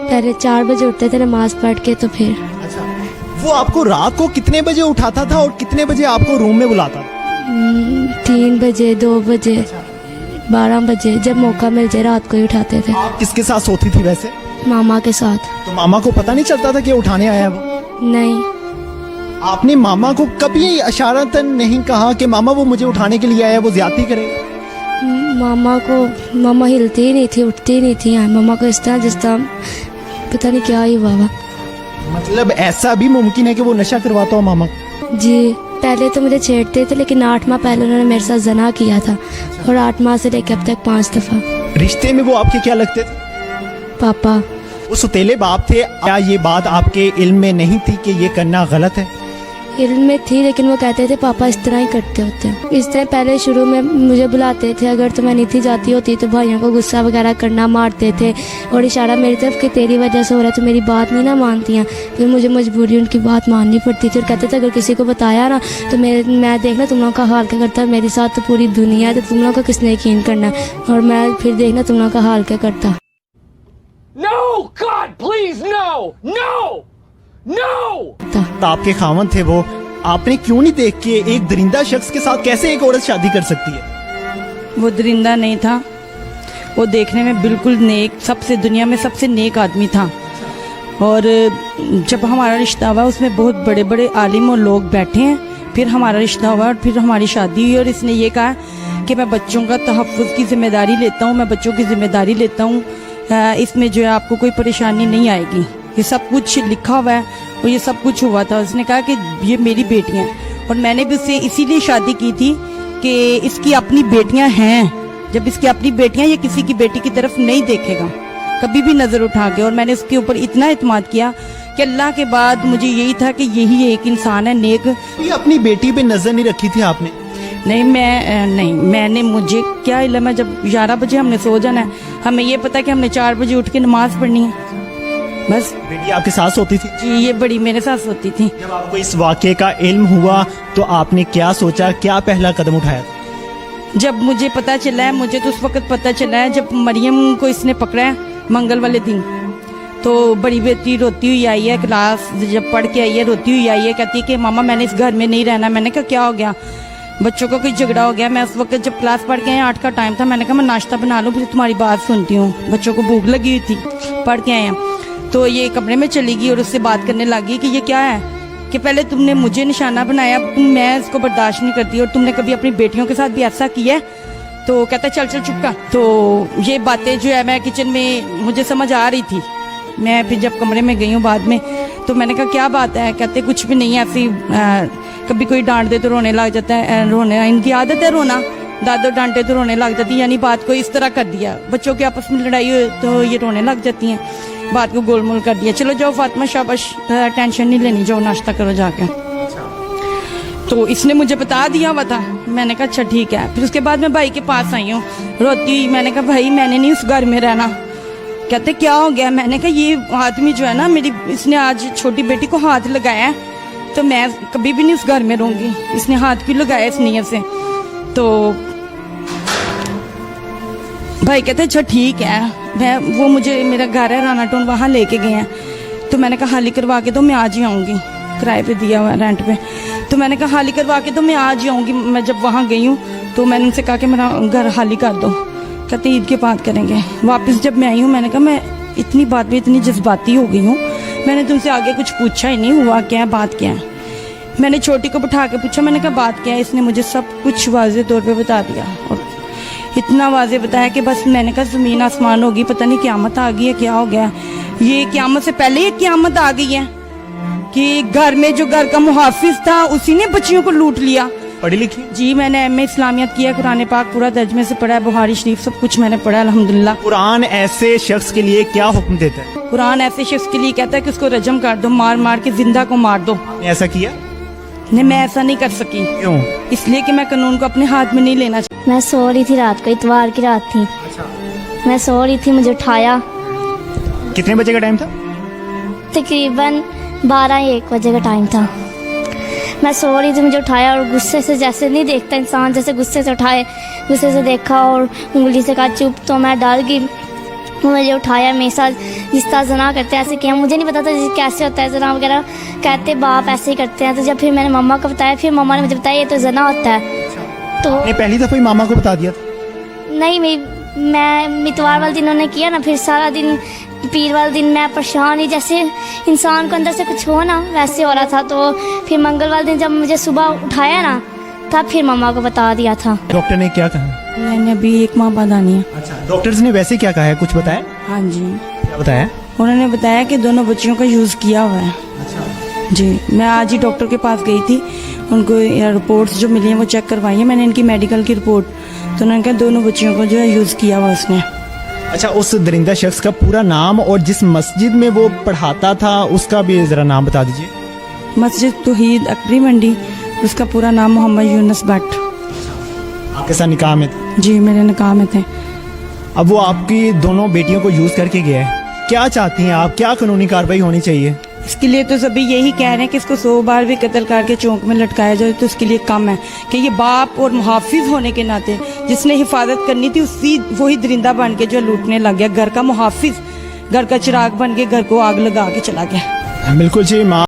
पहले 4 बजे उठते थे नमाज पढ़ के, तो फिर अच्छा, वो आपको रात को कितने बजे उठाता था और कितने बजे आपको रूम में बुलाता था? 3 बजे, 2 बजे, 12 बजे, जब मौका मिल जाए रात को ही उठाते थे। आप किसके साथ सोती थी वैसे? मामा के साथ। तो मामा को पता नहीं चलता था कि उठाने आया है वो? नहीं। आपने मामा को कभी इशारतन नहीं कहा कि मामा वो मुझे उठाने के लिए आया, वो ज्यादती करे? मामा हिलती ही नहीं थी, उठती ही नहीं थी। मामा को इस तरह जिस तरह पता नहीं क्या ही हुआ। मतलब ऐसा भी मुमकिन है कि वो नशा करवाता हो मामा? जी, पहले तो मुझे छेड़ते थे, लेकिन 8 माह पहले उन्होंने मेरे साथ जना किया था, और 8 माह से लेकर अब तक 5 दफा। रिश्ते में वो आपके क्या लगते थे? पापा। वो सुतेले बाप थे। क्या ये बात आपके इल्म में नहीं थी कि ये करना गलत है? इल्म में थी, लेकिन वो कहते थे पापा इस तरह ही करते होते हैं। इस तरह पहले शुरू में मुझे बुलाते थे, अगर तो मैं नहीं थी जाती होती तो भाइयों को गुस्सा वगैरह करना, मारते थे और इशारा मेरी तरफ कि तेरी वजह से हो रहा है, तो मेरी बात नहीं ना मानती हैं। फिर मुझे मजबूरी उनकी बात माननी पड़ती थी, और कहते थे अगर किसी को बताया ना तो मैं देखना तुम लोगों का हाल क्या करता है, मेरे साथ तो पूरी दुनिया है, तो तुम लोगों का किसने यकीन करना है, और मैं फिर देखना तुम लोगों का हाल क्या करता। No, God, please, no, no, no. तो आपके खावंद थे वो, आपने क्यों नहीं देख के एक दरिंदा शख्स के साथ कैसे एक औरत शादी कर सकती है? वो दरिंदा नहीं था, वो देखने में बिल्कुल नेक, सबसे दुनिया में सबसे नेक आदमी था। और जब हमारा रिश्ता हुआ उसमें बहुत बड़े बड़े आलिम और लोग बैठे हैं, फिर हमारा रिश्ता हुआ और फिर हमारी शादी हुई, और इसने ये कहा कि मैं बच्चों का तहफ़्फ़ुज़ की जिम्मेदारी लेता हूँ, मैं बच्चों की जिम्मेदारी लेता हूँ, इसमें जो है आपको कोई परेशानी नहीं आएगी। ये सब कुछ लिखा हुआ है और ये सब कुछ हुआ था। उसने कहा कि ये मेरी बेटियां, और मैंने भी उससे इसीलिए शादी की थी कि इसकी अपनी बेटियां हैं। जब इसकी अपनी बेटियां, ये किसी की बेटी की तरफ नहीं देखेगा कभी भी नजर उठा के। और मैंने उसके ऊपर इतना इत्मीनान किया कि अल्लाह के बाद मुझे यही था कि यही एक इंसान है नेक। ये अपनी बेटी पे नजर नहीं रखी थी आपने? नहीं, मैंने मुझे क्या इल्म है, जब 11 बजे हमने सो जाना है, हमें ये पता है कि हमने 4 बजे उठ के नमाज पढ़नी है, बस। बेटी आपके साथ सोती थी? जी, ये बड़ी मेरे साथ सोती थी। जब आपको इस वाक़े का इल्म हुआ तो आपने क्या सोचा, क्या पहला कदम उठाया? जब मुझे पता चला है, मुझे तो उस वक्त पता चला है जब मरियम को इसने पकड़ा है मंगल वाले दिन, तो बड़ी बेटी रोती हुई आई है, क्लास जब पढ़ के आई है रोती हुई आई है, कहती है कि मामा मैंने इस घर में नहीं रहना। मैंने कहा क्या हो गया? बच्चों का कोई झगड़ा हो गया। मैं उस वक्त जब क्लास पढ़ के आए 8 का टाइम था, मैंने कहा मैं नाश्ता बना लूँ फिर तुम्हारी बात सुनती हूँ, बच्चों को भूख लगी हुई थी, पढ़ के आए हैं। तो ये कमरे में चली गई और उससे बात करने लगी कि ये क्या है, कि पहले तुमने मुझे निशाना बनाया, मैं इसको बर्दाश्त नहीं करती, और तुमने कभी अपनी बेटियों के साथ भी ऐसा किया है? तो कहता चल चल चुप कर। तो ये बातें जो है मैं किचन में मुझे समझ आ रही थी। मैं फिर जब कमरे में गई हूँ बाद में, तो मैंने कहा क्या बात है? कहते कुछ भी नहीं है, ऐसी कभी कोई डांट दे तो रोने लग जाता है, रोने इनकी आदत है रोना, दादो डांटे तो रोने लग जाती है, यानी बात को इस तरह कर दिया, बच्चों की आपस में लड़ाई हो तो ये रोने लग जाती हैं, बात को गोलमोल कर दिया। चलो जाओ फातिमा शाबाश, टेंशन नहीं लेनी, जाओ नाश्ता करो जाके। तो इसने मुझे बता दिया हुआ था। मैंने कहा अच्छा ठीक है। फिर उसके बाद मैं भाई के पास आई हूँ रोती हुई। मैंने कहा भाई मैंने नहीं उस घर में रहना। कहते क्या हो गया? मैंने कहा ये आदमी जो है ना मेरी, इसने आज छोटी बेटी को हाथ लगाया है, तो मैं कभी भी नहीं उस घर में रहूंगी। इसने हाथ क्यों लगाया इस नीयत से? तो भाई कहते अच्छा ठीक है। वो मुझे मेरा घर है राना टाउन, वहाँ लेके गए हैं। तो मैंने कहा हाली करवा के तो मैं आज ही आऊँगी, किराए पे दिया हुआ रेंट पे। तो मैंने कहा हाली करवा के तो मैं आज ही आऊँगी। मैं जब वहाँ गई हूँ तो मैंने उनसे कहा कि मेरा घर हाली कर दो। कहते ईद के बाद करेंगे। वापस जब मैं आई हूँ मैंने कहा मैं इतनी बात में इतनी जज्बाती हो गई हूँ, मैंने तुमसे आगे कुछ पूछा ही नहीं, हुआ क्या है, बात क्या है। मैंने छोटी को बिठा के पूछा, मैंने कहा बात क्या है? इसने मुझे सब कुछ वाज़े तौर पे बता दिया, और इतना वाज़े बताया कि बस मैंने कहा ज़मीन आसमान होगी, पता नहीं क़यामत आ गई है, क्या हो गया। ये क़यामत से पहले ये क़यामत आ गई है कि घर में जो घर का मुहाफिज था उसी ने बच्चियों को लूट लिया। पढ़ी लिखी? जी मैंने एमए इस्लामियत किया, कुरान पाक पूरा तर्जमे से पढ़ा है, बुखारी शरीफ सब कुछ मैंने पढ़ा अल्हम्दुलिल्लाह। कुरान ऐसे शख्स के लिए क्या हुक्म देता है? कुरान ऐसे शख्स के लिए कहता है कि उसको रजम कर दो, मार मार के जिंदा को मार दो। ऐसा किया? नहीं, मैं ऐसा नहीं कर सकी। क्यों? इसलिए कि मैं कानून को अपने हाथ में नहीं लेना चाहती। मैं सो रही थी रात को, इतवार की रात थी। मैं सो रही थी, मुझे उठाया। कितने बजे का टाइम था? तकरीबन 12-1 बजे का टाइम था। मैं सो रही थी, मुझे उठाया और गुस्से से, जैसे नहीं देखता इंसान, जैसे गुस्से से उठाए, गुस्से से देखा और उंगली से कहा चुप। तो मैं डर गई, मुझे उठाया, मेरे साथ जिस तरह जना करते हैं ऐसे किया। मुझे नहीं पता था कैसे होता है जना वगैरह, कहते बाप ऐसे ही करते हैं। तो जब फिर मैंने मम्मा को बताया, फिर मम्मा ने मुझे बताया ये तो जना होता है। तो आपने पहली दफा ही मामा को बता दिया था? नहीं, मैं इतवार वाले दिन उन्होंने किया ना, फिर सारा दिन पीर वाले दिन मैं परेशान ही, जैसे इंसान को अंदर से कुछ हो ना वैसे हो रहा था। तो फिर मंगल वाले दिन जब मुझे सुबह उठाया ना, तब फिर मम्मा को बता दिया था। डॉक्टर ने क्या कहा? मैंने अभी 1 माह बाद आनी है। अच्छा, डॉक्टर्स ने वैसे क्या कहा है, कुछ बताया? हाँ जी, क्या बताया? उन्होंने बताया कि दोनों बच्चियों का यूज़ किया हुआ है। जी, मैं आज ही डॉक्टर के पास गई थी, उनको रिपोर्ट्स जो मिली हैं वो चेक करवाई है मैंने, इनकी मेडिकल की रिपोर्ट। तो उन्होंने कहा दोनों बच्चियों को जो है यूज़ किया हुआ उसने। अच्छा, उस दरिंदा शख्स का पूरा नाम और जिस मस्जिद में वो पढ़ाता था उसका भी जरा नाम बता दीजिए। मस्जिद तौहीद अकबरी मंडी, उसका पूरा नाम मोहम्मद यूनुस भट्ट। आपके साथ निकाह में थे? जी, मेरे निकाह में थे। अब वो आपकी दोनों बेटियों को यूज करके गया है, क्या चाहती हैं आप, क्या कानूनी कार्रवाई होनी चाहिए? इसके लिए तो सभी यही कह रहे हैं कि इसको 100 बार भी कत्ल करके चौक में लटकाया जाए तो उसके लिए कम है कि ये बाप और मुहाफिज होने के नाते जिसने हिफाजत करनी थी उसी वही दरिंदा बन के जो लूटने लग गया। घर का मुहाफिज, घर का चिराग बन के घर को आग लगा के चला गया। बिल्कुल जी। माँ